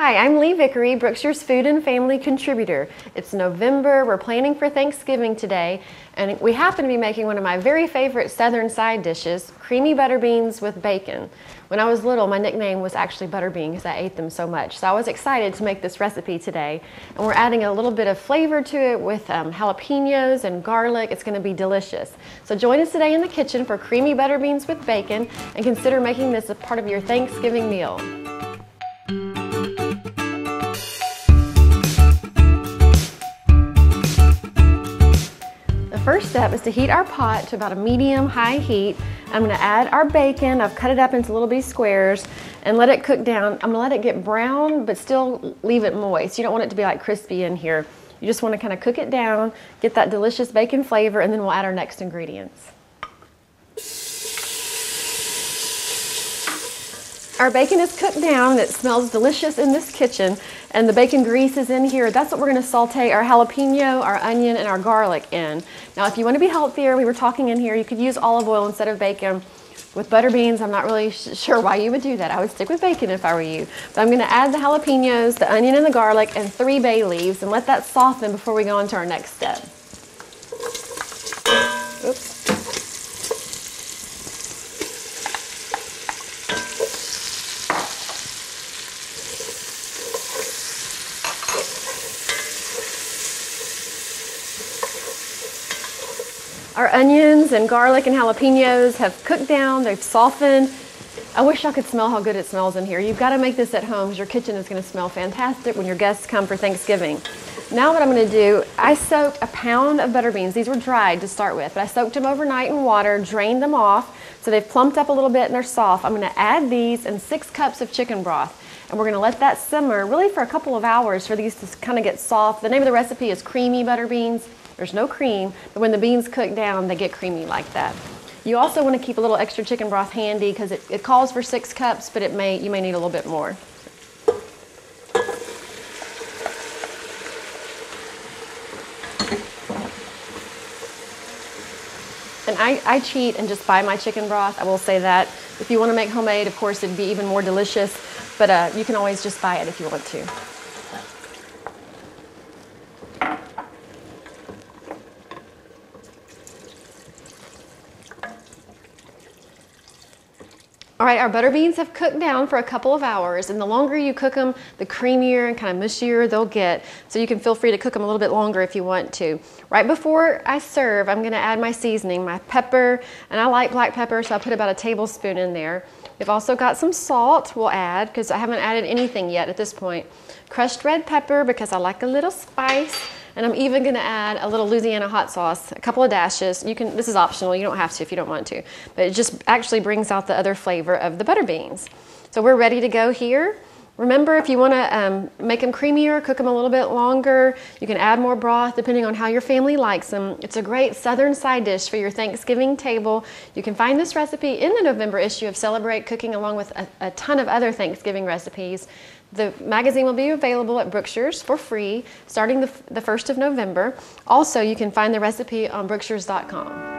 Hi, I'm Leigh Vickery, Brookshire's Food and Family Contributor. It's November, we're planning for Thanksgiving today, and we happen to be making one of my very favorite southern side dishes, creamy butter beans with bacon. When I was little, my nickname was actually Butterbean because I ate them so much. So I was excited to make this recipe today, and we're adding a little bit of flavor to it with jalapenos and garlic. It's going to be delicious. So join us today in the kitchen for creamy butter beans with bacon, and consider making this a part of your Thanksgiving meal. The first step is to heat our pot to about a medium-high heat. I'm going to add our bacon. I've cut it up into little bitty squares and let it cook down. I'm going to let it get brown, but still leave it moist. You don't want it to be like crispy in here. You just want to kind of cook it down, get that delicious bacon flavor, and then we'll add our next ingredients. Our bacon is cooked down. It smells delicious in this kitchen, and the bacon grease is in here. That's what we're going to saute our jalapeno, our onion, and our garlic in. Now, if you want to be healthier, we were talking in here, you could use olive oil instead of bacon. With butter beans, I'm not really sure why you would do that. I would stick with bacon if I were you. But I'm going to add the jalapenos, the onion, and the garlic, and 3 bay leaves, and let that soften before we go on to our next step. Oops. Our onions and garlic and jalapenos have cooked down, they've softened. I wish I could smell how good it smells in here. You've got to make this at home because your kitchen is going to smell fantastic when your guests come for Thanksgiving. Now what I'm going to do, I soaked a pound of butter beans. These were dried to start with, but I soaked them overnight in water, drained them off, so they've plumped up a little bit and they're soft. I'm going to add these and 6 cups of chicken broth. And we're going to let that simmer really for a couple of hours for these to kind of get soft. The name of the recipe is creamy butter beans. There's no cream, but when the beans cook down, they get creamy like that. You also want to keep a little extra chicken broth handy because it calls for 6 cups, but you may need a little bit more. And I cheat and just buy my chicken broth. I will say that. If you want to make homemade, of course, it'd be even more delicious, but you can always just buy it if you want to. All right, our butter beans have cooked down for a couple of hours, and the longer you cook them, the creamier and kind of mushier they'll get. So you can feel free to cook them a little bit longer if you want to. Right before I serve, I'm going to add my seasoning, my pepper, and I like black pepper, so I put about a tablespoon in there. We've also got some salt we'll add, because I haven't added anything yet at this point. Crushed red pepper, because I like a little spice. And I'm even going to add a little Louisiana hot sauce, a couple of dashes. This is optional, you don't have to if you don't want to. But it just actually brings out the other flavor of the butter beans. So we're ready to go here. Remember, if you want to make them creamier, cook them a little bit longer. You can add more broth depending on how your family likes them. It's a great southern side dish for your Thanksgiving table. You can find this recipe in the November issue of Celebrate Cooking, along with a ton of other Thanksgiving recipes. The magazine will be available at Brookshire's for free starting the 1st of November. Also, you can find the recipe on brookshires.com.